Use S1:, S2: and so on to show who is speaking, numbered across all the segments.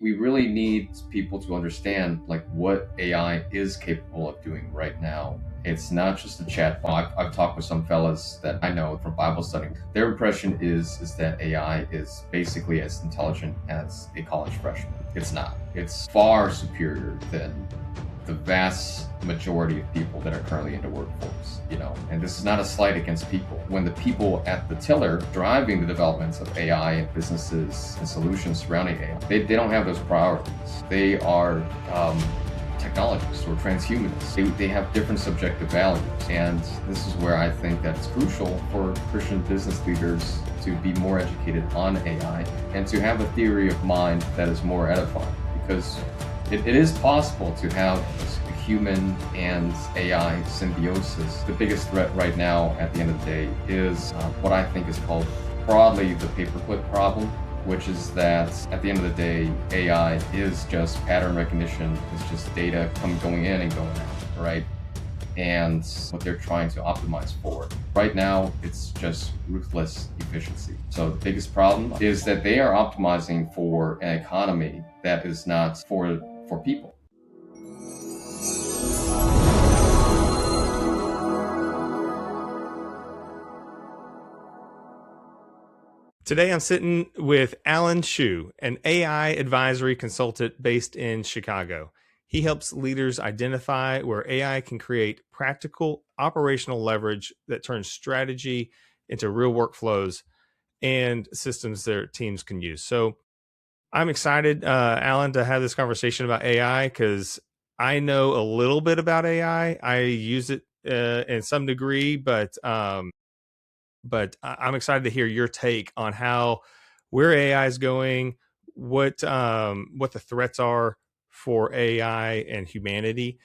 S1: we really need people to understand like what AI is capable of doing right now. It's not just a chatbot. I've talked with some fellas that I know from Bible study. Their impression is that AI is basically as intelligent as a college freshman. It's not. It's far superior than the vast majority of people that are currently in the workforce, and this is not a slight against people. When the people at the tiller driving the developments of AI and businesses and solutions surrounding AI, they don't have those priorities. They are technologists or transhumanists. They have different subjective values, and this is where I think that it's crucial for Christian business leaders to be more educated on AI and to have a theory of mind that is more edifying, because it is possible to have a human and AI symbiosis. The biggest threat right now, at the end of the day, is what I think is called broadly the paperclip problem, which is that at the end of the day, AI is just pattern recognition. It's just data going in and going out, right? And what they're trying to optimize for. Right now, it's just ruthless efficiency. So the biggest problem is that they are optimizing for an economy that is not for people.
S2: Today, I'm sitting with Alan Xue, an AI advisory consultant based in Chicago. He helps leaders identify where AI can create practical operational leverage that turns strategy into real workflows and systems their teams can use. So I'm excited, Alan, to have this conversation about AI because I know a little bit about AI. I use it in some degree, but I'm excited to hear your take on where AI is going, what the threats are for AI and humanity,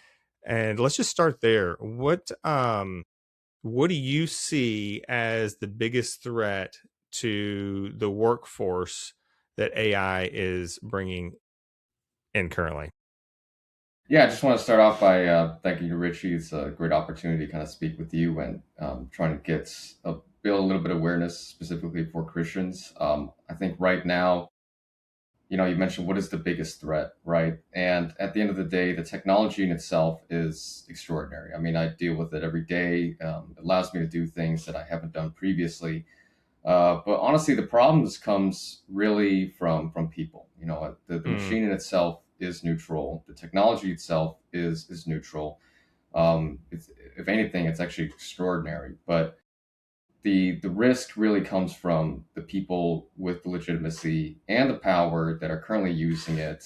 S2: and let's just start there. What do you see as the biggest threat to the workforce that AI is bringing in currently?
S1: Yeah, I just want to start off by thanking you, Richey. It's a great opportunity to kind of speak with you and trying to build a little bit of awareness specifically for Christians. I think right now, you mentioned what is the biggest threat, right? And at the end of the day, the technology in itself is extraordinary. I mean, I deal with it every day. It allows me to do things that I haven't done previously. But honestly, the problems comes really from people. The machine in itself is neutral. The technology itself is neutral. If anything, it's actually extraordinary. But the risk really comes from the people with the legitimacy and the power that are currently using it,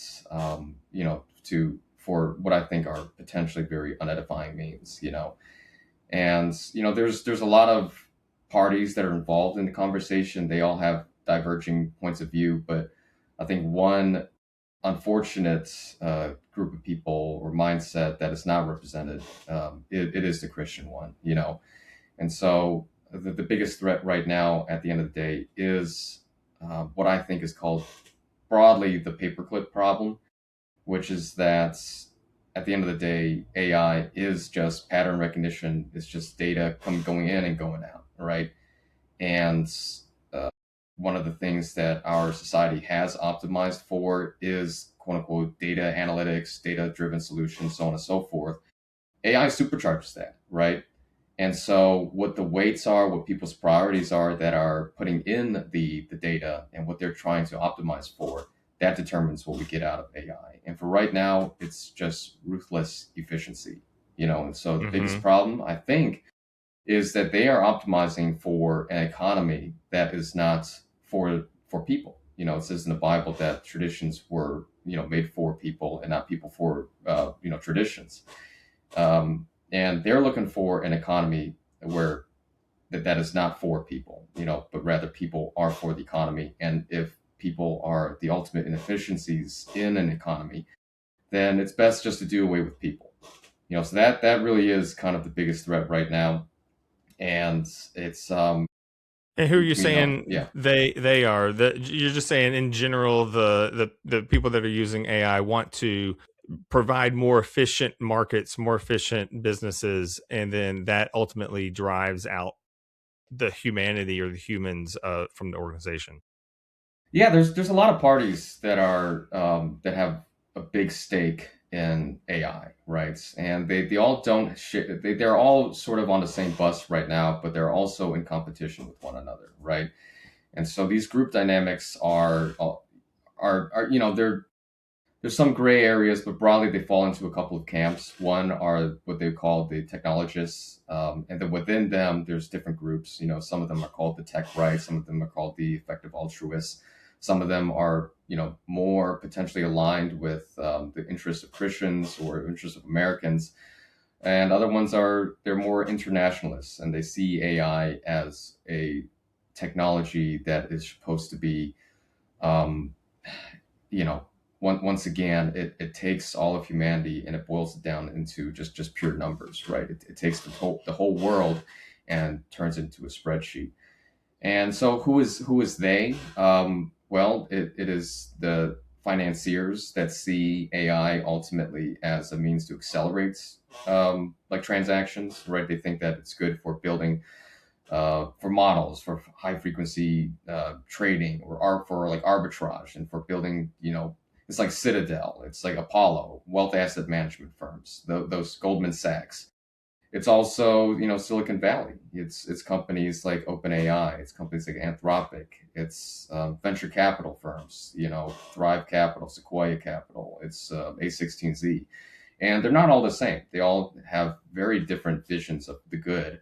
S1: for what I think are potentially very unedifying means. And there's a lot of parties that are involved in the conversation. They all have diverging points of view, but I think one unfortunate group of people or mindset that is not represented, it is the Christian one. And so the biggest threat right now, at the end of the day, is what I think is called broadly the paperclip problem, which is that at the end of the day, AI is just pattern recognition. It's just data going in and going out, right? And one of the things that our society has optimized for is quote unquote data analytics, data driven solutions, so on and so forth. AI supercharges that, right? And so what the weights are, what people's priorities are that are putting in the data and what they're trying to optimize for, that determines what we get out of AI. And for right now, it's just ruthless efficiency, and so the biggest problem, I think, is that they are optimizing for an economy that is not for people. It says in the Bible that traditions were, made for people and not people for, traditions. And they're looking for an economy where that is not for people, but rather people are for the economy. And if people are the ultimate inefficiencies in an economy, then it's best just to do away with people. So that really is kind of the biggest threat right now. And it's
S2: and who are you saying they are? You're just saying in general the people that are using AI want to provide more efficient markets, more efficient businesses, and then that ultimately drives out the humanity or the humans from the organization.
S1: Yeah, there's a lot of parties that are that have a big stake in AI, right? And they all don't they're all sort of on the same bus right now, but they're also in competition with one another, right? And so these group dynamics are there's some gray areas, but broadly they fall into a couple of camps. One are what they call the technologists, and then within them, there's different groups. Some of them are called the tech right, some of them are called the effective altruists. Some of them are, more potentially aligned with the interests of Christians or interests of Americans, and other ones they're more internationalists, and they see AI as a technology that is supposed to be um, you know, once again, it takes all of humanity and it boils it down into just pure numbers, right? It takes the whole world and turns it into a spreadsheet. And so, who is they? Well, it is the financiers that see AI ultimately as a means to accelerate like transactions, right? They think that it's good for building for models for high frequency trading for like arbitrage and for building, it's like Citadel, it's like Apollo, wealth asset management firms, those Goldman Sachs. It's also, Silicon Valley. It's companies like OpenAI. It's companies like Anthropic. It's venture capital firms. Thrive Capital, Sequoia Capital. It's A16Z, and they're not all the same. They all have very different visions of the good,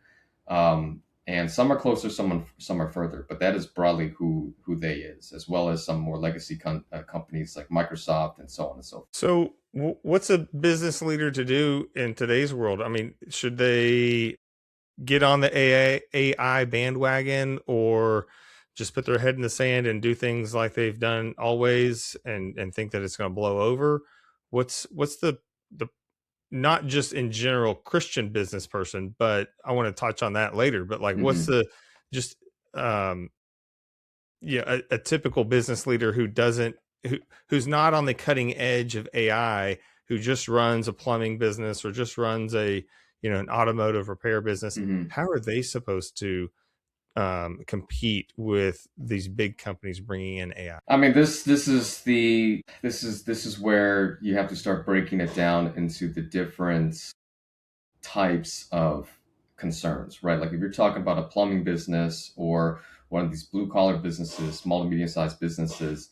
S1: and some are closer, some are further. But that is broadly who they is, as well as some more legacy companies like Microsoft and so on and so forth.
S2: So, what's a business leader to do in today's world? I mean, should they get on the AI bandwagon, or just put their head in the sand and do things like they've done always and think that it's going to blow over? What's the not just in general Christian business person, but I want to touch on that later. But like, what's
S1: Mm-hmm.
S2: the just um yeah, a typical business leader who doesn't who's not on the cutting edge of AI, who just runs a plumbing business or just runs a an automotive repair business?
S1: Mm-hmm.
S2: How are they supposed to compete with these big companies bringing in AI?
S1: I mean, this is where you have to start breaking it down into the different types of concerns, right? Like if you're talking about a plumbing business or one of these blue collar businesses, small to medium sized businesses,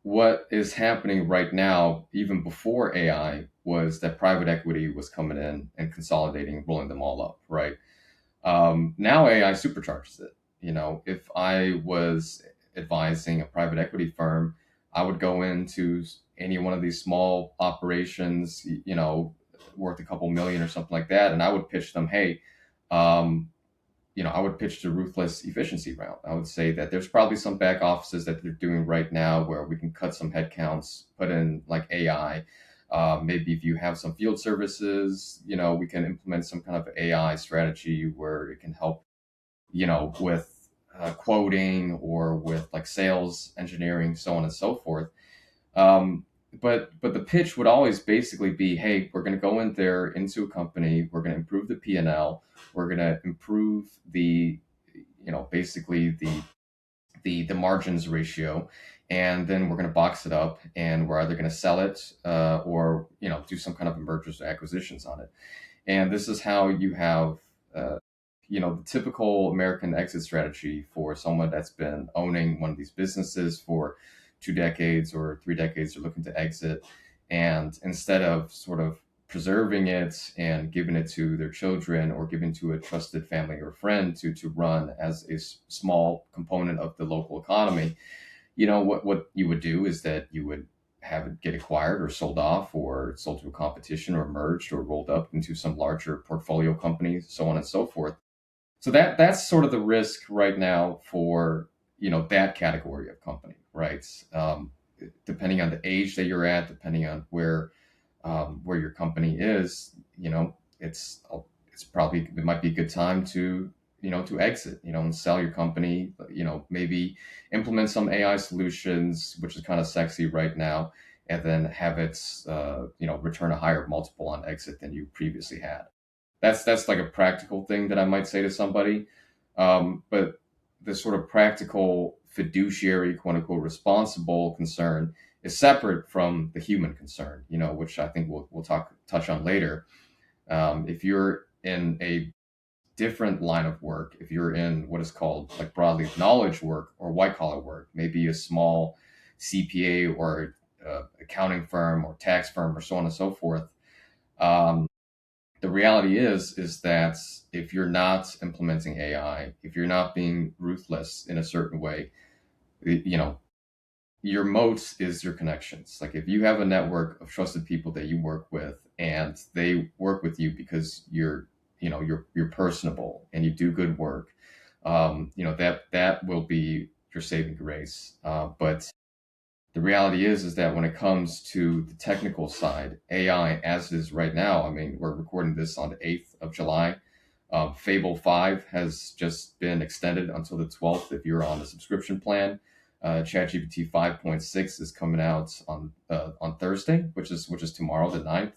S1: what is happening right now, even before AI, was that private equity was coming in and consolidating, rolling them all up, right? Now AI supercharges it. If I was advising a private equity firm, I would go into any one of these small operations, worth a couple million or something like that, and I would pitch them, hey, um, I would pitch the ruthless efficiency route. I would say that there's probably some back offices that they're doing right now where we can cut some headcounts, put in like AI. Maybe if you have some field services, we can implement some kind of AI strategy where it can help, with quoting or with like sales engineering, so on and so forth. Um, but the pitch would always basically be, hey, we're going to go in there into a company, we're going to improve the P&L, we're going to improve the, basically the margins ratio, and then we're going to box it up, and we're either going to sell it or do some kind of mergers or acquisitions on it. And this is how you have the typical American exit strategy for someone that's been owning one of these businesses for 2 decades or 3 decades. They're looking to exit, and instead of sort of preserving it and giving it to their children or giving to a trusted family or friend to run as a small component of the local economy, what you would do is that you would have it get acquired or sold off or sold to a competition or merged or rolled up into some larger portfolio company, so on and so forth. So that's sort of the risk right now for that category of company, right? Depending on the age that you're at, depending on where your company is, it's probably, it might be a good time to exit, and sell your company, maybe implement some AI solutions, which is kind of sexy right now, and then have it, return a higher multiple on exit than you previously had. That's like a practical thing that I might say to somebody. But the sort of practical fiduciary, quote unquote, responsible concern is separate from the human concern, which I think we'll touch on later. If you're in a different line of work, if you're in what is called like broadly knowledge work or white collar work, maybe a small CPA or accounting firm or tax firm or so on and so forth, um, the reality is that if you're not implementing AI, if you're not being ruthless in a certain way, you know, your moat is your connections. Like if you have a network of trusted people that you work with and they work with you because you're personable and you do good work, that will be your saving grace. But the reality is that when it comes to the technical side, AI as it is right now, I mean, we're recording this on the 8th of July. Fable 5 has just been extended until the 12th if you're on the subscription plan. ChatGPT 5.6 is coming out on Thursday, which is tomorrow, the 9th.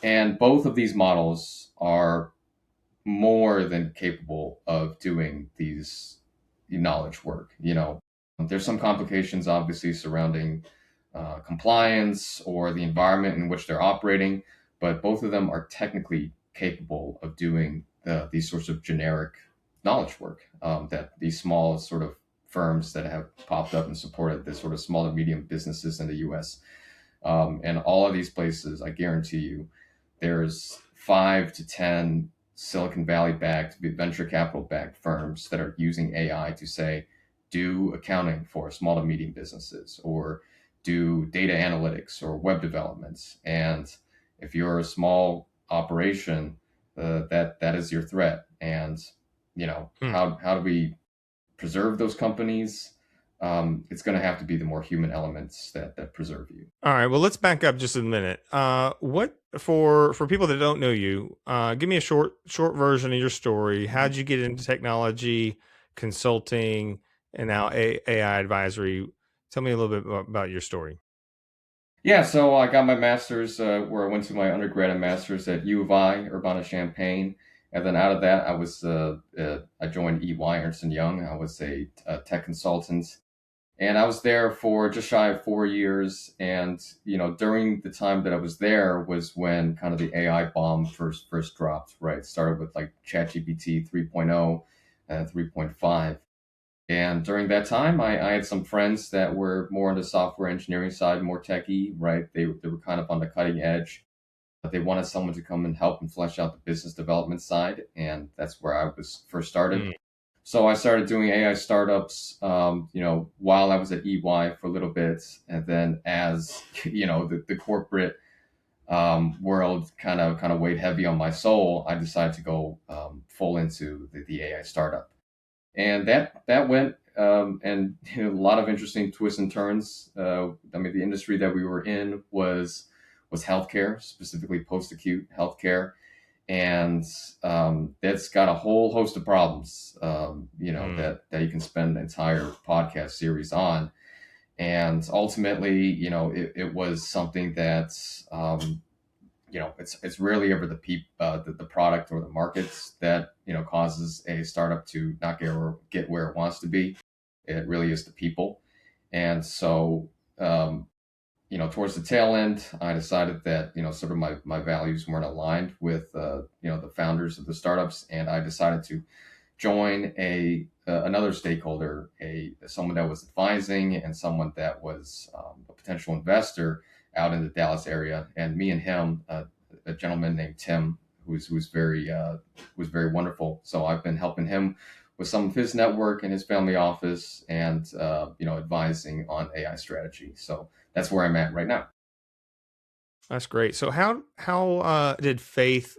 S1: And both of these models are more than capable of doing these knowledge work. There's some complications, obviously, surrounding compliance or the environment in which they're operating, but both of them are technically capable of doing these sorts of generic knowledge work that these small sort of firms that have popped up and supported this sort of small and medium businesses in the U.S. And all of these places, I guarantee you, there's 5 to 10 Silicon Valley backed, venture capital backed firms that are using AI to say, do accounting for small to medium businesses or do data analytics or web development. And if you're a small operation, that is your threat. And how do we preserve those companies? It's going to have to be the more human elements that preserve you.
S2: All right. Well, let's back up just a minute. What for people that don't know you? Give me a short version of your story. How'd you get into technology, consulting, and now AI advisory? Tell me a little bit about your story.
S1: Yeah, so I got my master's where I went to my undergrad and master's at U of I, Urbana-Champaign. And then out of that, I joined EY, Ernst& Young. I was a tech consultant. And I was there for just shy of 4 years. And, during the time that I was there was when kind of the AI bomb first dropped, right? It started with like ChatGPT 3.0 and 3.5. And during that time, I had some friends that were more on the software engineering side, more techie, right? They were kind of on the cutting edge, but they wanted someone to come and help and flesh out the business development side. And that's where I was first started.
S2: Mm.
S1: So I started doing AI startups, while I was at EY for a little bit. And then as, the corporate world kind of weighed heavy on my soul, I decided to go full into the AI startup. And that went and a lot of interesting twists and turns. I mean, the industry that we were in was healthcare, specifically post-acute healthcare, and that's got a whole host of problems. That you can spend an entire podcast series on. And ultimately, it was something that it's rarely ever the product or the markets that causes a startup to not get where it wants to be. It really is the people. And so towards the tail end, I decided that sort of my values weren't aligned with the founders of the startups, and I decided to join another stakeholder, someone that was advising and someone that was a potential investor out in the Dallas area. And me and him, a gentleman named Tim, who's very wonderful. So I've been helping him with some of his network and his family office, and advising on AI strategy. So that's where I'm at right now.
S2: That's great. So how did faith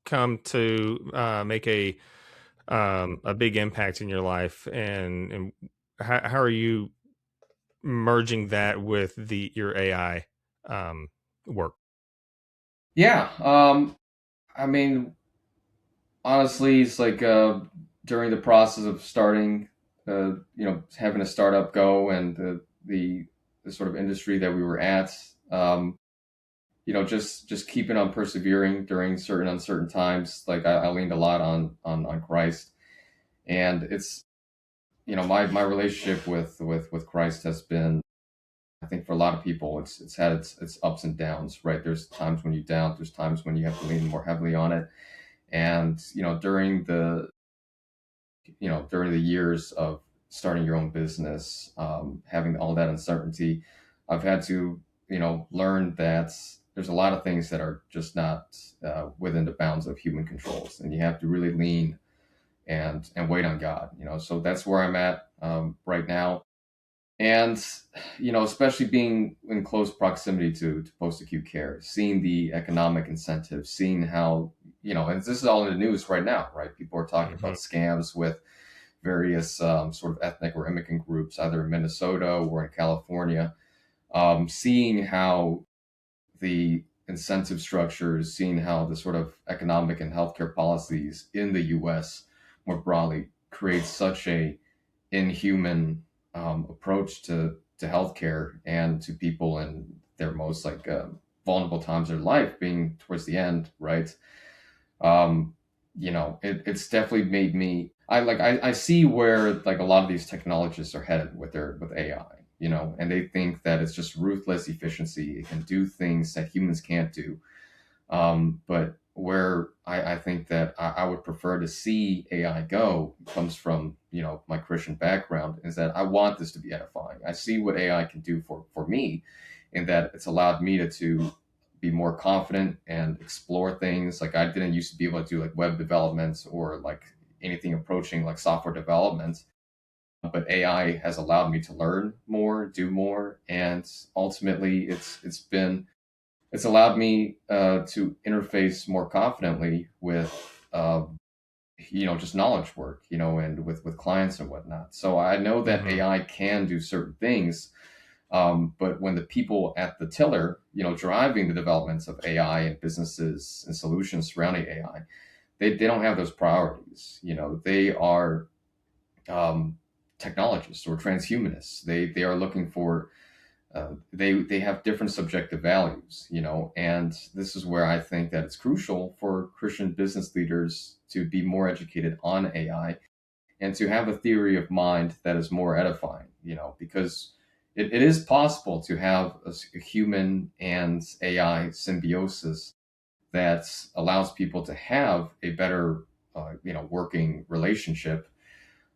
S2: come to make a big impact in your life, and how are you merging that with your AI work?
S1: Yeah, I mean, honestly, it's like during the process of starting, having a startup go, and the sort of industry that we were at, just keeping on persevering during certain uncertain times. Like I leaned a lot on Christ, and it's my relationship with Christ has been, I think for a lot of people, it's had its ups and downs, right? There's times when you down, there's times when you have to lean more heavily on it. And during the years of starting your own business, having all that uncertainty, I've had to, learn that there's a lot of things that are just not within the bounds of human controls, and you have to really lean and wait on God. So that's where I'm at right now. And especially being in close proximity to post-acute care, seeing the economic incentives, seeing how, and this is all in the news right now, right? People are talking
S2: Mm-hmm.
S1: about scams with various sort of ethnic or immigrant groups, either in Minnesota or in California. Seeing how the incentive structures, seeing how the sort of economic and healthcare policies in the U.S. more broadly create such a inhuman approach to healthcare and to people in their most vulnerable times of their life, being towards the end, right? um it's definitely made me, I see where like a lot of these technologists are headed with AI, and they think that it's just ruthless efficiency. It can do things that humans can't do. But where I think that I would prefer to see AI go comes from, my Christian background, is that I want this to be edifying. I see what AI can do for me, in that it's allowed me to be more confident and explore things like I didn't used to be able to do, like web development or like anything approaching like software development. But AI has allowed me to learn more, do more, and ultimately it's allowed me to interface more confidently with just knowledge work, and with clients and whatnot. So I know that
S2: Mm-hmm.
S1: AI can do certain things, but when the people at the tiller, driving the developments of AI and businesses and solutions surrounding AI, they don't have those priorities. They are um, technologists or transhumanists. They are looking for they have different subjective values, and this is where I think that it's crucial for Christian business leaders to be more educated on AI and to have a theory of mind that is more edifying, because it is possible to have a human and AI symbiosis that allows people to have a better, working relationship.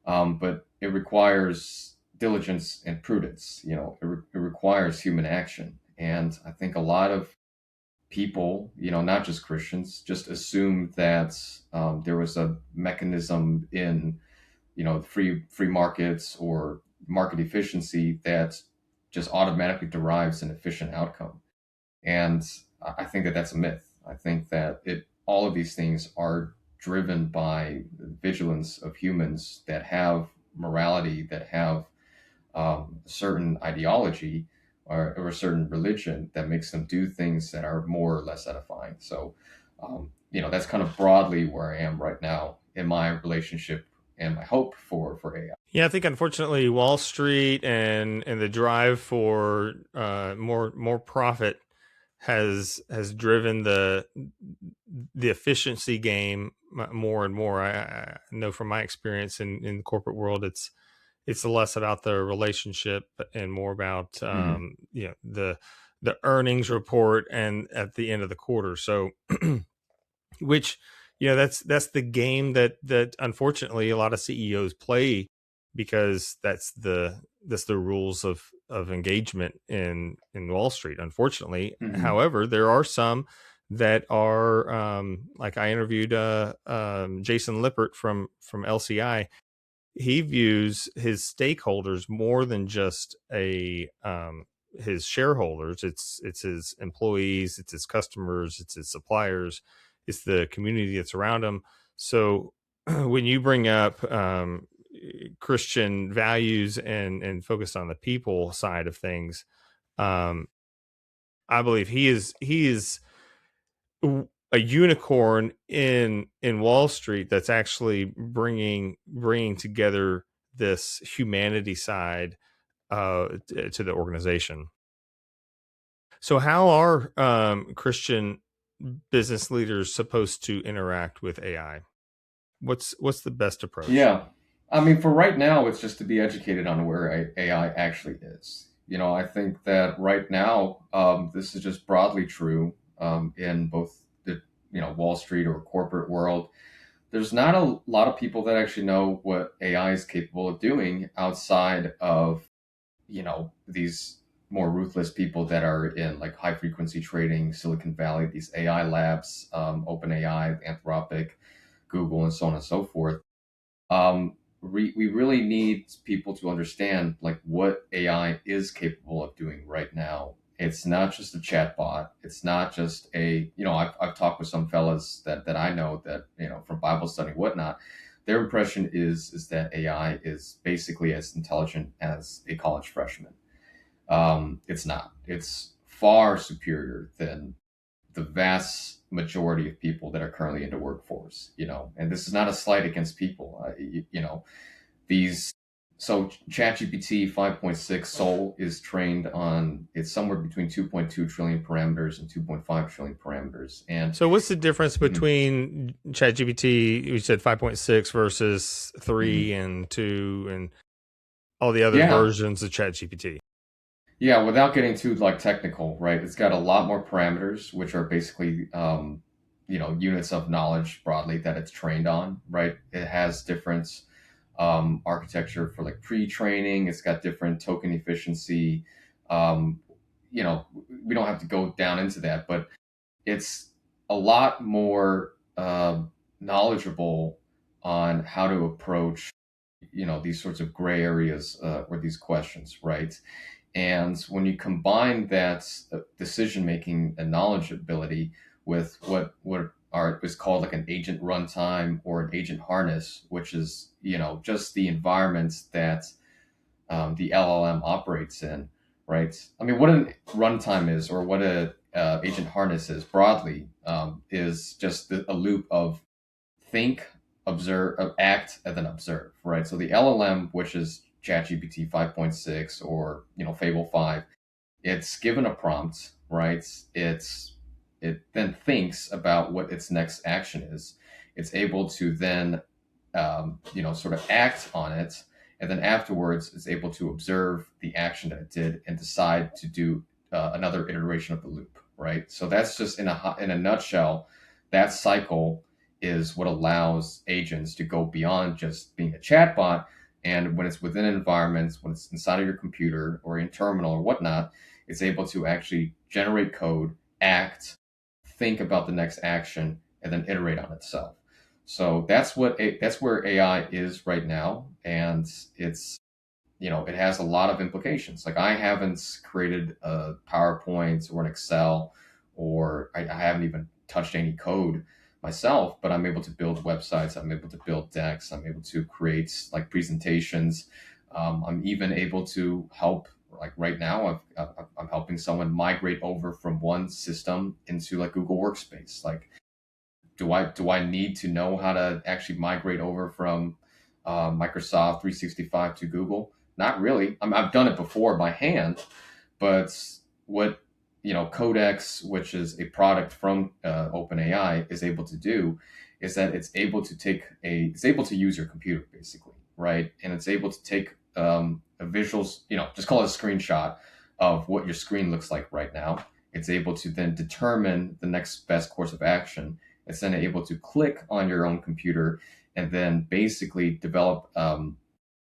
S1: But it requires diligence and prudence. It requires human action. And I think a lot of people, not just Christians, just assume that there was a mechanism in, free markets or market efficiency that just automatically derives an efficient outcome. And I think that that's a myth. I think that all of these things are driven by the vigilance of humans that have morality, that have a certain ideology or a certain religion that makes them do things that are more or less edifying. So, that's kind of broadly where I am right now in my relationship and my hope for AI.
S2: Yeah, I think unfortunately Wall Street and the drive for more profit has driven the efficiency game more and more. I know from my experience in the corporate world, it's less about the relationship and more about
S1: Hmm.
S2: the earnings report and at the end of the quarter. So which that's the game that unfortunately a lot of CEOs play, because that's the rules of engagement in Wall Street, unfortunately.
S1: Hmm.
S2: However, there are some that are like I interviewed Jason Lippert from LCI. He views his stakeholders more than just a his shareholders. It's his employees, it's his customers, it's his suppliers, it's the community that's around him. So when you bring up Christian values and focused on the people side of things, um, I believe he is a unicorn in Wall Street that's actually bringing together this humanity side to the organization. So, how are Christian business leaders supposed to interact with AI? What's the best approach?
S1: Yeah. I mean, for right now, it's just to be educated on where AI actually is. I think that right now, this is just broadly true in both the Wall Street or corporate world. There's not a lot of people that actually know what AI is capable of doing outside of these more ruthless people that are in like high frequency trading, Silicon Valley, these AI labs, OpenAI, Anthropic, Google, and so on and so forth. We really need people to understand like what AI is capable of doing right now. It's not just a chatbot. It's not just I've talked with some fellas that I know that, from Bible study and whatnot. Their impression is that AI is basically as intelligent as a college freshman. It's not. It's far superior than the vast majority of people that are currently in the workforce, and this is not a slight against people. These so ChatGPT 5.6 Soul is trained on it's somewhere between 2.2 trillion parameters and 2.5 trillion parameters. And
S2: So what's the difference
S1: mhm,
S2: between ChatGPT, you said 5.6 versus
S1: mhm.
S2: 3 and 2 and all the other
S1: Yeah,
S2: versions of ChatGPT?
S1: yeah. Without getting too like technical, right? It's got a lot more parameters, which are basically units of knowledge broadly that it's trained on, right? It has different architecture for like pre-training. It's got different token efficiency. Um, we don't have to go down into that, but it's a lot more knowledgeable on how to approach these sorts of gray areas or these questions, right? And when you combine that decision making and knowledge ability with what is called like an agent runtime or an agent harness, which is just the environments that the LLM operates in, right? I mean, what a runtime is, or what a agent harness is broadly, is just a loop of think, observe, act, and then observe, right? So the LLM, which is ChatGPT 5.6 or Fable 5, it's given a prompt, right? It then thinks about what its next action is. It's able to then sort of act on it, and then afterwards it's able to observe the action that it did and decide to do another iteration of the loop, right? So that's just in a nutshell. That cycle is what allows agents to go beyond just being a chatbot. And when it's within environments, when it's inside of your computer or in terminal or whatnot, it's able to actually generate code, act, think about the next action, and then iterate on itself. So that's where AI is right now, and it has a lot of implications. Like I haven't created a PowerPoint or an Excel, or I haven't even touched any code myself, but I'm able to build websites. I'm able to build decks. I'm able to create like presentations. I'm even able to help. Like right now, I'm helping someone migrate over from one system into like Google Workspace. Like do I need to know how to actually migrate over from Microsoft 365 to Google? Not really. I've done it before by hand, but what Codex, which is a product from OpenAI, is able to do is that it's able to use your computer basically, right? And it's able to take a visuals, just call it a screenshot of what your screen looks like right now. It's able to then determine the next best course of action. It's then able to click on your own computer and then basically develop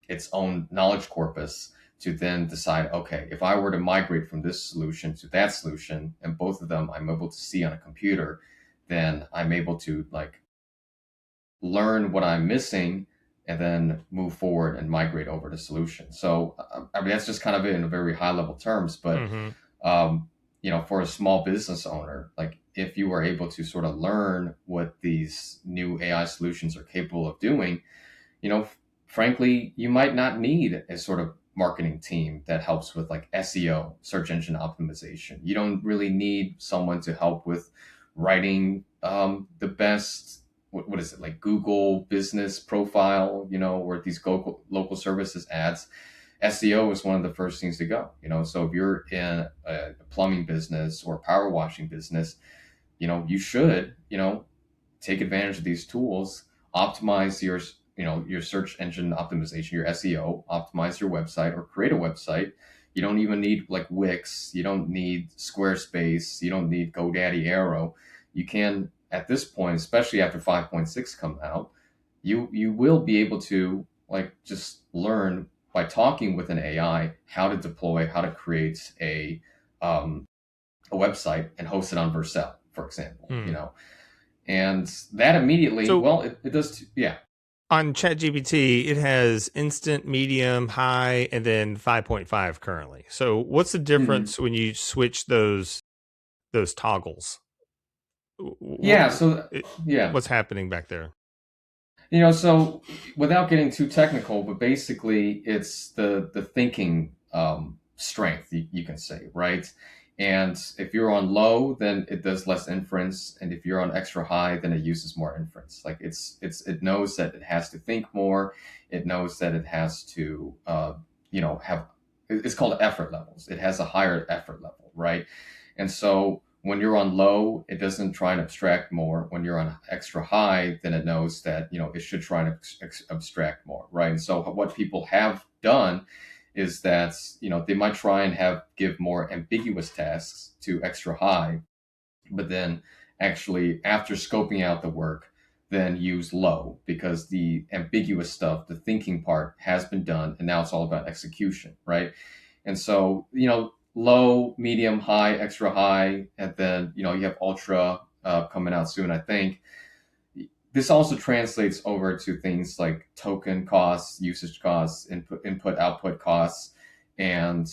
S1: its own knowledge corpus to then decide, okay, if I were to migrate from this solution to that solution, and both of them I'm able to see on a computer, then I'm able to like learn what I'm missing and then move forward and migrate over to solution. So, I mean, that's just kind of it in a very high level terms, but
S2: Mm-hmm.
S1: for a small business owner, like if you are able to sort of learn what these new AI solutions are capable of doing, frankly, you might not need a sort of marketing team that helps with like SEO, search engine optimization. You don't really need someone to help with writing the best, what is it, like Google business profile, or these local services ads. SEO is one of the first things to go, so if you're in a plumbing business or a power washing business, you should, take advantage of these tools, optimize your search engine optimization, your SEO, optimize your website or create a website. You don't even need like Wix. You don't need Squarespace. You don't need GoDaddy Arrow. You can, at this point, especially after 5.6 come out, you will be able to like just learn by talking with an AI how to deploy, how to create a website and host it on Vercel, for example.
S2: Hmm.
S1: And that immediately,
S2: So
S1: well, it does, yeah.
S2: on ChatGPT, it has instant, medium, high, and then 5.5 currently. So what's the
S1: Mhm.
S2: difference when you switch those toggles?
S1: Yeah, so yeah.
S2: What's happening back there?
S1: So without getting too technical, but basically it's the thinking strength, you can say, right? And if you're on low, then it does less inference, and if you're on extra high, then it uses more inference. Like it knows that it has to think more. It knows that it has to have, it's called effort levels. It has a higher effort level, right? And so when you're on low, it doesn't try and abstract more. When you're on extra high, then it knows that it should try and abstract more, right? And so what people have done is that they might try and give more ambiguous tasks to extra high, but then actually after scoping out the work, then use low because the ambiguous stuff, the thinking part, has been done, and now it's all about execution, right? And so, low, medium, high, extra high, and then, you have ultra coming out soon, I think. This also translates over to things like token costs, usage costs, input output costs. And,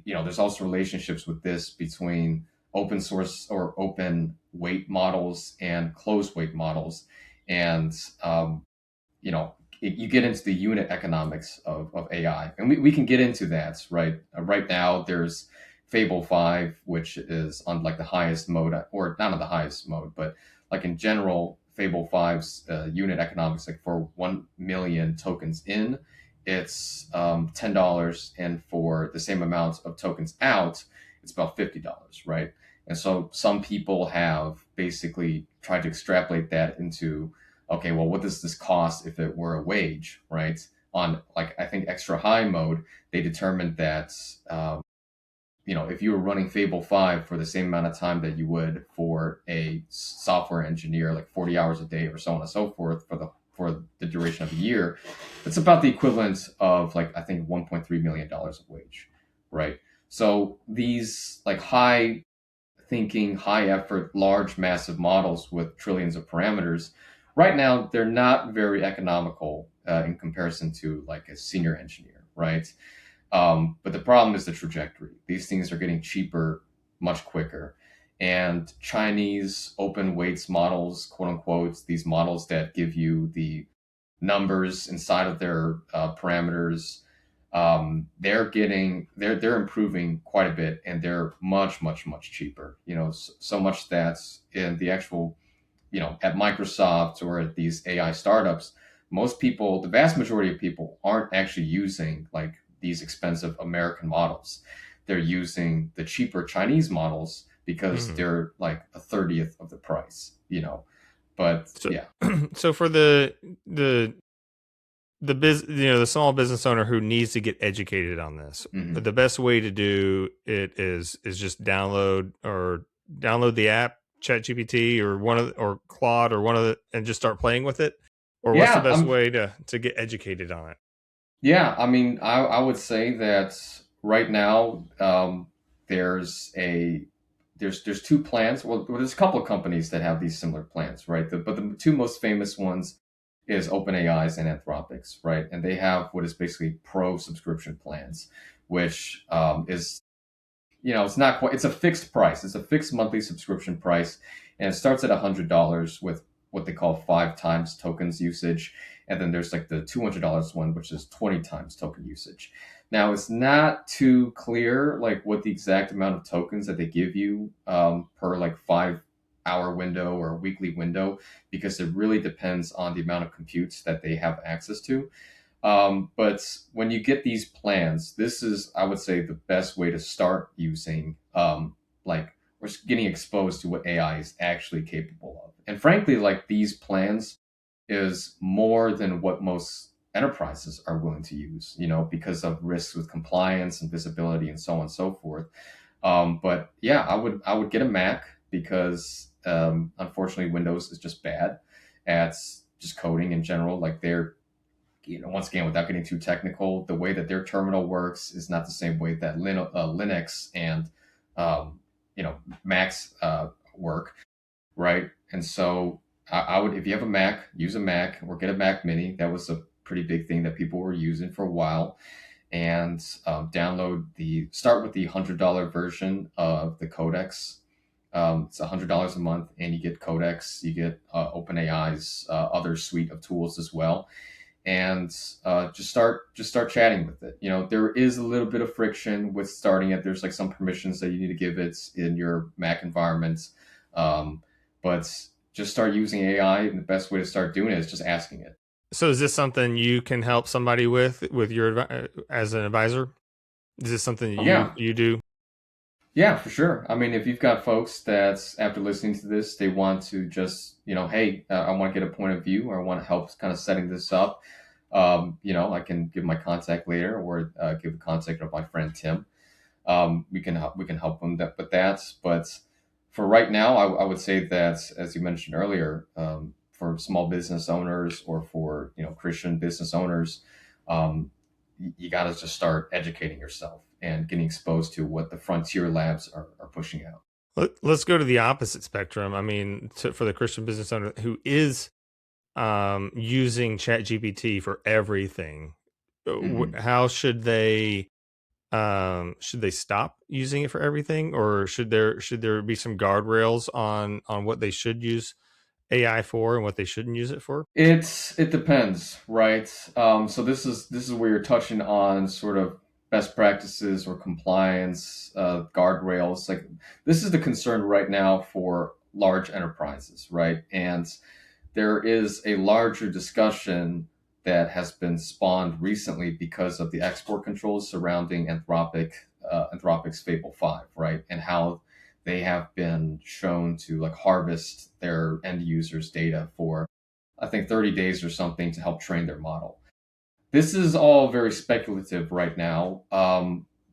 S1: there's also relationships with this between open source or open weight models and closed weight models. And, you know, you get into the unit economics of AI, and we can get into that, right? Right now, there's Fable 5, which is on like the highest mode, or not on the highest mode, but like in general, Fable 5's unit economics, like for 1 million tokens in, it's $10, and for the same amount of tokens out, it's about $50, right? And so some people have basically tried to extrapolate that into, okay, well, what does this cost if it were a wage, right? On like I think extra high mode, they determined that if you were running Fable 5 for the same amount of time that you would for a software engineer, like 40 hours a day or so on and so forth for the duration of a year, it's about the equivalent of like I think $1.3 million of wage, right? So these like high thinking, high effort, large, massive models with trillions of parameters, right now they're not very economical in comparison to like a senior engineer, right? But the problem is the trajectory. These things are getting cheaper much quicker. And Chinese open weights models, quote unquote, these models that give you the numbers inside of their parameters, they're improving quite a bit, and they're much much much cheaper. So much that in the actual at Microsoft or at these AI startups, most people, the vast majority of people, aren't actually using like these expensive American models. They're using the cheaper Chinese models because
S2: Mhm.
S1: they're like a 30th of the price. But
S2: So,
S1: yeah.
S2: so for the small business owner who needs to get educated on this,
S1: Hmm.
S2: the best way to do it is just download the app ChatGPT or or Claude or one of the, and just start playing with it. Or what's the
S1: Yeah,
S2: best way to get educated on it?
S1: yeah, I mean, I would say that right now there's a there's two plans. Well, there's a couple of companies that have these similar plans, right? But the two most famous ones is OpenAI's and Anthropic's, right? And they have what is basically pro subscription plans, which is it's not quite. It's a fixed price. It's a fixed monthly subscription price, and it starts at $100 with what they call 5 times tokens usage, and then there's like the $200 one, which is 20 times token usage. Now it's not too clear like what the exact amount of tokens that they give you per like 5 hour window or weekly window, because it really depends on the amount of computes that they have access to. But when you get these plans, this is, I would say, the best way to start using, like, or getting exposed to what AI is actually capable of. And frankly, like these plans, is more than what most enterprises are willing to use, because of risks with compliance and visibility and so on and so forth. But yeah, I would get a Mac because unfortunately Windows is just bad at just coding in general. Like they're, once again, without getting too technical, the way that their terminal works is not the same way that Linux and um, Macs work, right? And so I would, if you have a Mac, use a Mac or get a Mac Mini. That was a pretty big thing that people were using for a while, and start with the $100 version of the Codex. It's $100 a month, and you get Codex, you get OpenAI's other suite of tools as well, and just start chatting with it. There is a little bit of friction with starting it. There's like some permissions that you need to give it in your Mac environment, but just start using AI, and the best way to start doing it is just asking it.
S2: So is this something you can help somebody with your as an advisor? Is this something that you
S1: Yeah,
S2: you do?
S1: yeah, for sure. I mean, if you've got folks that after listening to this, they want to just, hey, I want to get a point of view, or I want to help kind of setting this up. I can give my contact later, or give the contact of my friend Tim. We can help them with that. But for right now, I would say that, as you mentioned earlier, for small business owners, or for Christian business owners, um, you got to just start educating yourself and getting exposed to what the frontier labs are pushing out.
S2: Let's go to the opposite spectrum. I mean, for the Christian business owner who is using ChatGPT for everything,
S1: Hmm.
S2: how should they stop using it for everything, or should there be some guardrails on what they should use AI for and what they shouldn't use it for?
S1: It depends, right? So this is where you're touching on sort of best practices or compliance guardrails. Like, this is the concern right now for large enterprises, right? And there is a larger discussion that has been spawned recently because of the export controls surrounding Anthropic's Fable 5, right? And how they have been shown to like harvest their end users' data for, I think, 30 days or something to help train their model. This is all very speculative right now,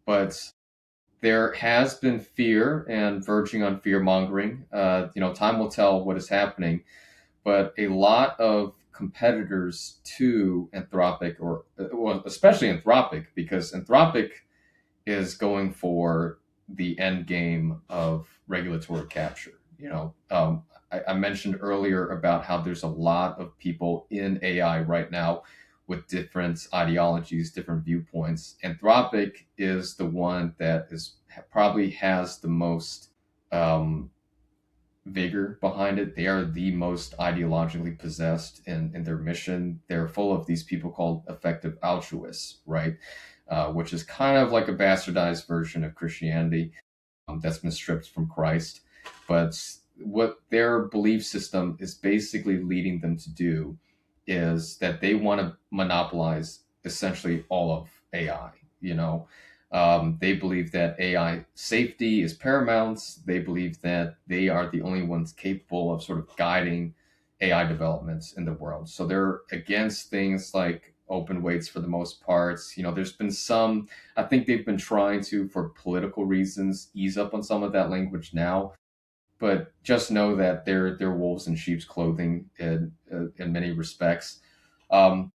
S1: but there has been fear and verging on fear mongering. Time will tell what is happening, but a lot of competitors to Anthropic, or well, especially Anthropic, because Anthropic is going for the end game of regulatory capture. I mentioned earlier about how there's a lot of people in AI right now with different ideologies, different viewpoints. Anthropic is the one that is probably has the most um, vigor behind it. They are the most ideologically possessed in their mission. They're full of these people called effective altruists, right? Which is kind of like a bastardized version of Christianity, that's been stripped from Christ. But what their belief system is basically leading them to do is that they want to monopolize essentially all of AI. They believe that AI safety is paramount. They believe that they are the only ones capable of sort of guiding AI developments in the world. So they're against things like open weights for the most parts. There's been some, I think they've been trying to, for political reasons, ease up on some of that language now. But just know that they're wolves in sheep's clothing in many respects. Um,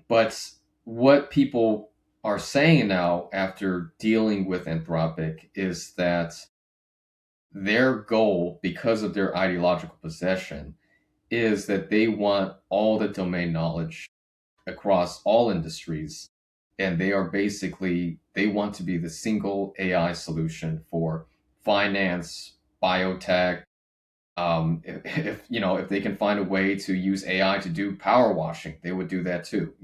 S1: but what people are saying now after dealing with Anthropic is that their goal, because of their ideological possession, is that they want all the domain knowledge across all industries. And they want to be the single AI solution for finance, biotech. If they can find a way to use AI to do power washing, they would do that too.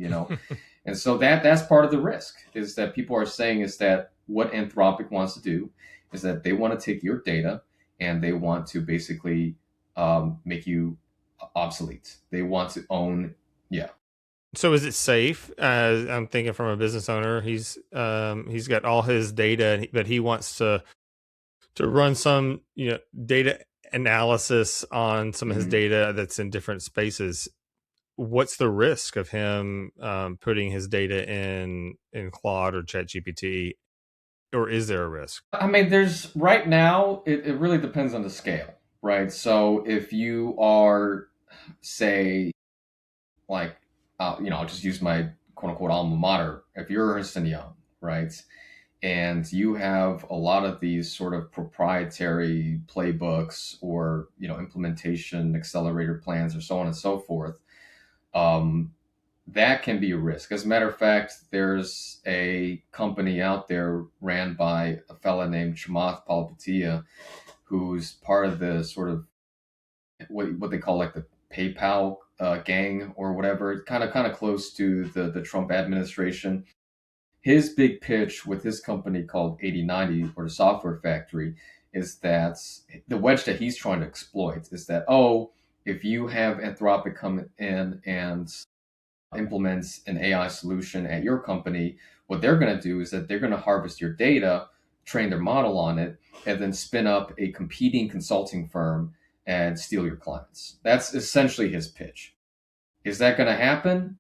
S1: And so that's part of the risk, is that people are saying is that what Anthropic wants to do is that they want to take your data, and they want to basically make you obsolete. They want to own, yeah.
S2: So is it safe? I'm thinking from a business owner, he's got all his data, but he wants to run some data analysis on some of his
S1: Mhm.
S2: data that's in different spaces. what's the risk of him putting his data in Claude or ChatGPT, or is there a risk?
S1: I mean, there's right now, it really depends on the scale, right? So if you are, say, like, I'll just use my quote unquote alma mater. If you're Ernst and Young, right, and you have a lot of these sort of proprietary playbooks or implementation accelerator plans or so on and so forth, um, that can be a risk. As a matter of fact, there's a company out there ran by a fella named Chamath Palihapitiya, who's part of the sort of what they call like the PayPal gang or whatever, kind of close to the Trump administration. His big pitch with his company called 8090 or the Software Factory is that the wedge that he's trying to exploit is that, oh, if you have Anthropic come in and implements an AI solution at your company, what they're going to do is that they're going to harvest your data, train their model on it, and then spin up a competing consulting firm and steal your clients. That's essentially his pitch. Is that going to happen?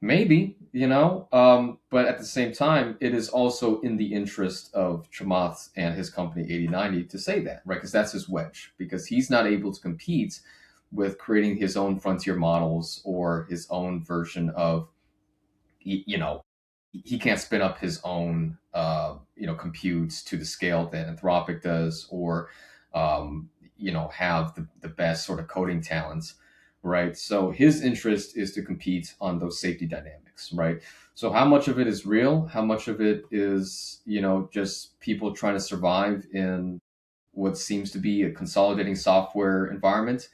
S1: Maybe, but at the same time, it is also in the interest of Chamath and his company 8090 to say that, right? Because that's his wedge, because he's not able to compete with creating his own frontier models or his own version of, he can't spin up his own, computes to the scale that Anthropic does, or, have the best sort of coding talents, right? So his interest is to compete on those safety dynamics, right? So how much of it is real? How much of it is, just people trying to survive in what seems to be a consolidating software environment?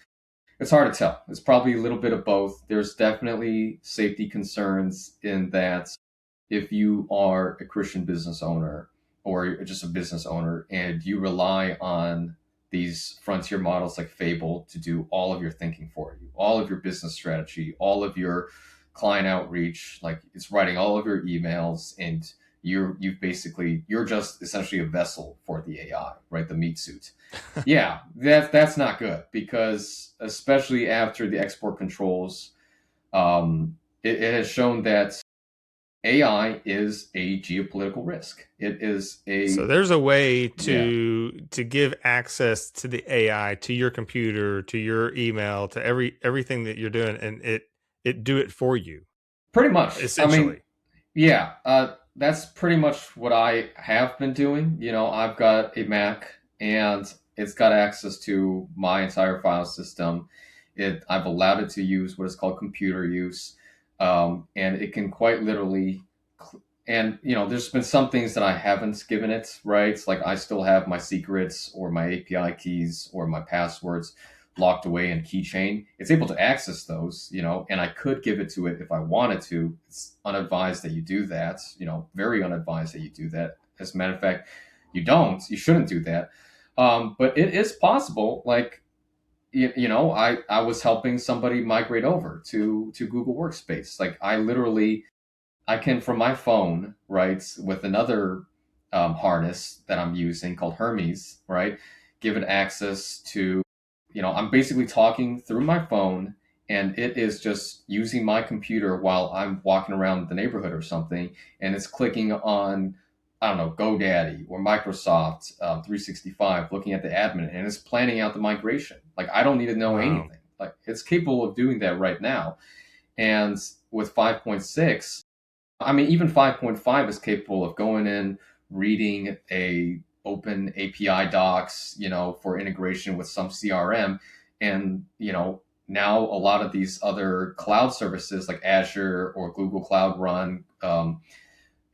S1: It's hard to tell. It's probably a little bit of both. There's definitely safety concerns in that if you are a Christian business owner or just a business owner and you rely on these frontier models like Fable to do all of your thinking for you, all of your business strategy, all of your client outreach, like it's writing all of your emails, and you're just essentially a vessel for the AI, right? The meat suit. Yeah, that's not good, because especially after the export controls, it has shown that AI is a geopolitical risk. It is
S2: So
S1: a
S2: there's a way
S1: yeah,
S2: to give access to the AI, to your computer, to your email, to everything that you're doing, and it do it for you,
S1: pretty much. I mean,
S2: essentially.
S1: yeah, that's pretty much what I have been doing. I've got a Mac and it's got access to my entire file system. I've allowed it to use what is called computer use, and it can quite literally. And there's been some things that I haven't given it. Right, it's like I still have my secrets or my API keys or my passwords locked away in keychain. It's able to access those, and I could give it to it if I wanted to. It's unadvised that you do that, very unadvised that you do that. As a matter of fact, you shouldn't do that. But it is possible. Like, I was helping somebody migrate over to Google Workspace. Like, I can, from my phone, right, with another harness that I'm using called Hermes, right, give it access to, I'm basically talking through my phone, and it is just using my computer while I'm walking around the neighborhood or something, and it's clicking on, I don't know, GoDaddy or Microsoft 365, looking at the admin, and it's planning out the migration. Like, I don't need to know
S2: Wow.
S1: anything. Like, it's capable of doing that right now. And with 5.6, I mean, even 5.5 is capable of going in, reading a open API docs, for integration with some CRM. And, now a lot of these other cloud services like Azure or Google Cloud Run,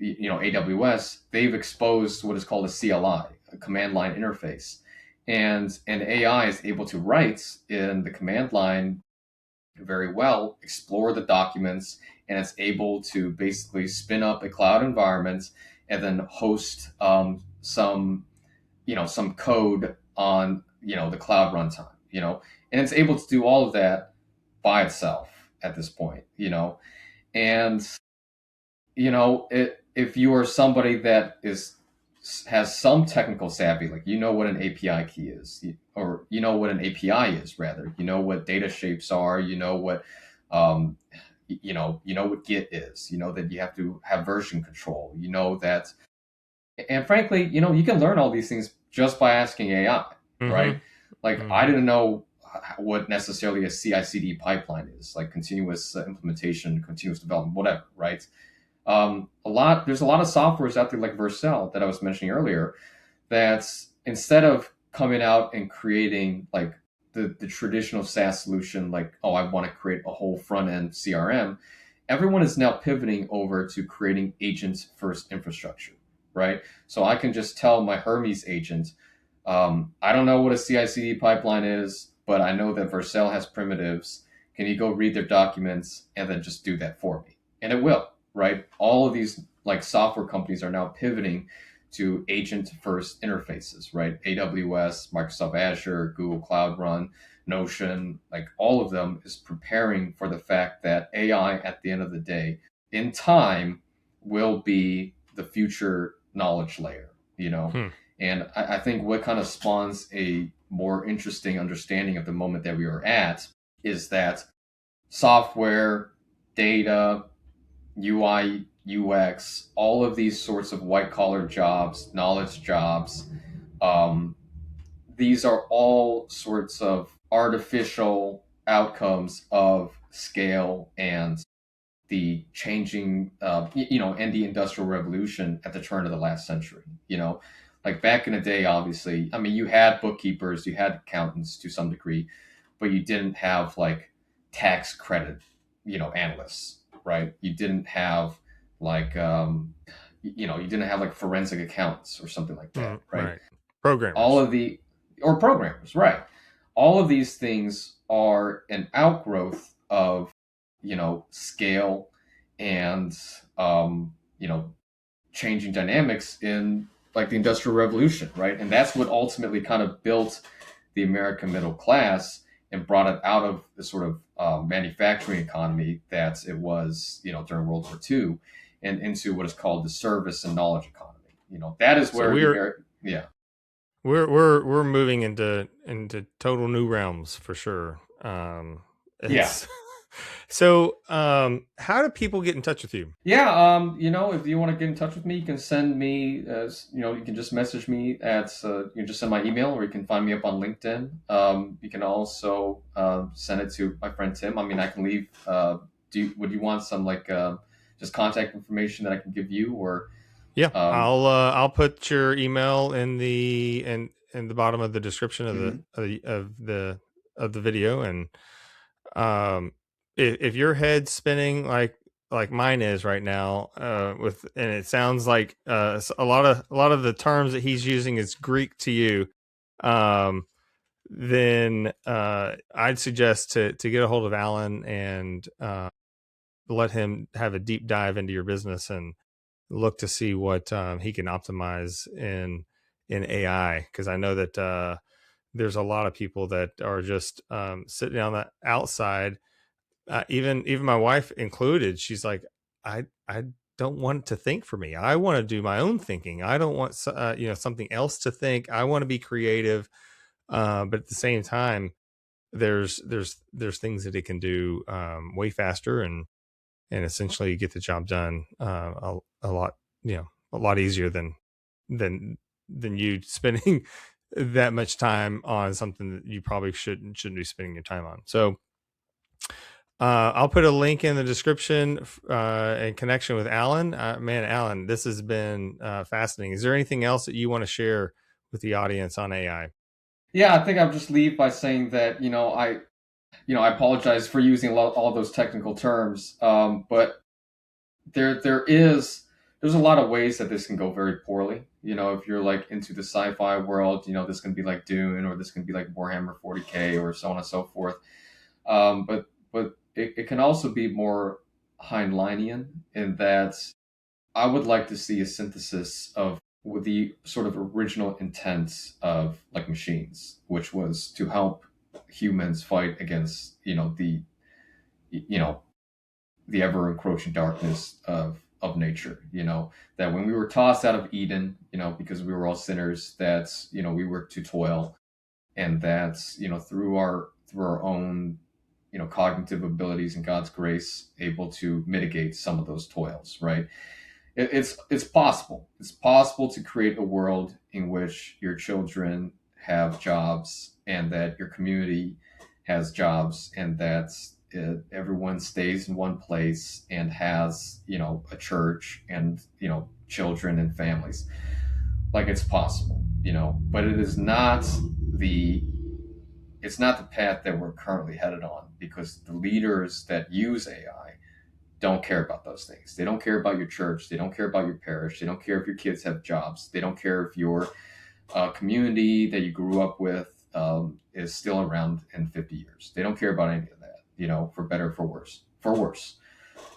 S1: AWS, they've exposed what is called a CLI, a command line interface. And AI is able to write in the command line very well, explore the documents, and it's able to basically spin up a cloud environment and then host some code on the cloud runtime, and it's able to do all of that by itself at this point, and if you are somebody that has some technical savvy, like what an API key is, or what an API is, rather, what data shapes are, what Um, you know what Git is. You know that you have to have version control. You know that, and frankly, you know, you can learn all these things just by asking AI, right?
S2: Mm-hmm.
S1: Like I
S2: Mm-hmm.
S1: didn't know what necessarily a CI/CD pipeline is, like continuous implementation, continuous development, whatever, right? There's a lot of softwares out there like Vercel that I was mentioning earlier, that's instead of coming out and creating like the traditional SaaS solution, like, oh, I want to create a whole front end CRM, everyone is now pivoting over to creating agents first infrastructure, right? So I can just tell my Hermes agent, I don't know what a CI/CD pipeline is, but I know that Vercel has primitives. Can you go read their documents and then just do that for me? And it will, right? All of these like software companies are now pivoting to agent first interfaces, right? AWS, Microsoft Azure, Google Cloud Run, Notion, like all of them is preparing for the fact that AI at the end of the day, in time, will be the future knowledge layer, you know?
S2: Hmm.
S1: And I think what kind of spawns a more interesting understanding of the moment that we are at is that software, data, UI, UX, all of these sorts of white collar jobs, knowledge jobs, um, these are all sorts of artificial outcomes of scale and the changing, and the industrial revolution at the turn of the last century. You know, like back in the day, obviously, I mean, you had bookkeepers, you had accountants to some degree, but you didn't have like tax credit, analysts, right? You didn't have like, you didn't have like forensic accountants or something like that, right?
S2: Right.
S1: All
S2: Programmers.
S1: of the, or programmers, right? All of these things are an outgrowth of, scale and, um, you know, changing dynamics in like the industrial revolution, right? And that's what ultimately kind of built the American middle class and brought it out of the sort of manufacturing economy that it was, during World War II, and into what is called the service and knowledge economy. That is
S2: So
S1: where the American, yeah.
S2: we're moving into total new realms for sure.
S1: Yeah.
S2: It's so. How do people get in touch with you?
S1: Yeah, if you want to get in touch with me, you can send me, you can just message me at, you can just send my email, or you can find me up on LinkedIn. You can also send it to my friend Tim. I mean, I can leave. Would you want some like just contact information that I can give you, or
S2: Yeah,
S1: um,
S2: I'll put your email in the bottom of the description of the
S1: mhm.
S2: of the video, and um, if your head's spinning like mine is right now, and it sounds like a lot of the terms that he's using is Greek to you, um, then I'd suggest to get a hold of Alan and let him have a deep dive into your business and look to see what he can optimize in AI, because I know that there's a lot of people that are just sitting on the outside. Even my wife included. She's like, I don't want to think for me. I want to do my own thinking. I don't want something else to think. I want to be creative, but at the same time, there's things that it can do way faster and essentially get the job done a lot, a lot easier than than you spending that much time on something that you probably shouldn't be spending your time on. So I'll put a link in the description in connection with Alan. Man, Alan, this has been fascinating. Is there anything else that you want to share with the audience on AI?
S1: Yeah, I think I'll just leave by saying that, I apologize for using all those technical terms, but there's a lot of ways that this can go very poorly. If you're like into the sci-fi world, this can be like Dune, or this can be like Warhammer 40K, or so on and so forth. But it can also be more Heinleinian in that I would like to see a synthesis of with the sort of original intent of like machines, which was to help humans fight against you know the ever encroaching darkness of nature. That when we were tossed out of Eden, because we were all sinners, that we were to toil, and that through our own cognitive abilities and God's grace able to mitigate some of those toils, right? It's possible. It's possible to create a world in which your children have jobs and that your community has jobs and that everyone stays in one place and has a church and children and families. Like, it's possible, but the it's not the path that we're currently headed on, because the leaders that use AI don't care about those things. They don't care about your church. They don't care about your parish. They don't care if your kids have jobs. They don't care if your community that you grew up with is still around in 50 years. They don't care about any of that, for better or for worse. For worse.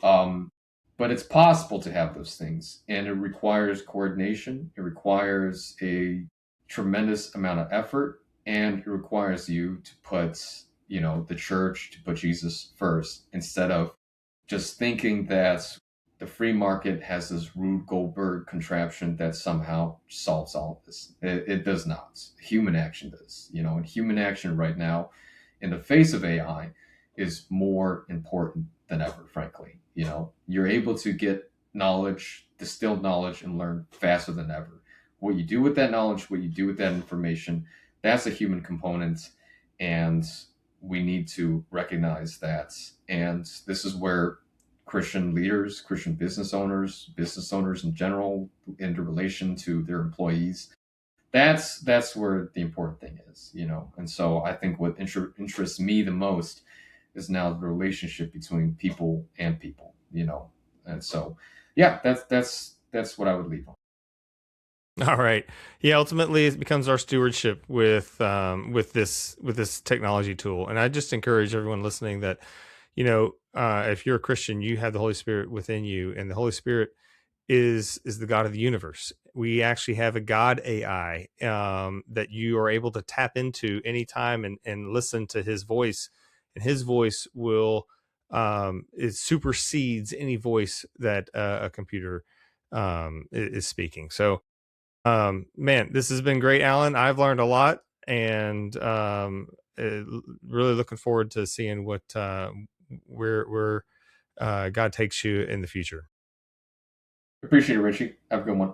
S1: But it's possible to have those things, and it requires coordination. It requires a tremendous amount of effort, and it requires you to put, the church, to put Jesus first, instead of just thinking that the free market has this Rube Goldberg contraption that somehow solves all of this. It does not. Human action does. And human action right now, in the face of AI, is more important than ever, frankly. You're able to get knowledge, distilled knowledge, and learn faster than ever. What you do with that knowledge, what you do with that information, that's a human component, and we need to recognize that. And this is where Christian leaders, Christian business owners in general, in relation to their employees, that's where the important thing is. And so I think what interests me the most is now the relationship between people and people. And so, yeah, that's what I would leave on.
S2: All right. Yeah. Ultimately, it becomes our stewardship with this technology tool, and I just encourage everyone listening that, if you're a Christian, you have the Holy Spirit within you, and the Holy Spirit is the God of the universe. We actually have a God AI that you are able to tap into anytime and listen to His voice, and His voice will it supersedes any voice that a computer is speaking. So, man, this has been great, Alan. I've learned a lot, and really looking forward to seeing what where God takes you in the future.
S1: Appreciate it, Richie. Have a good one.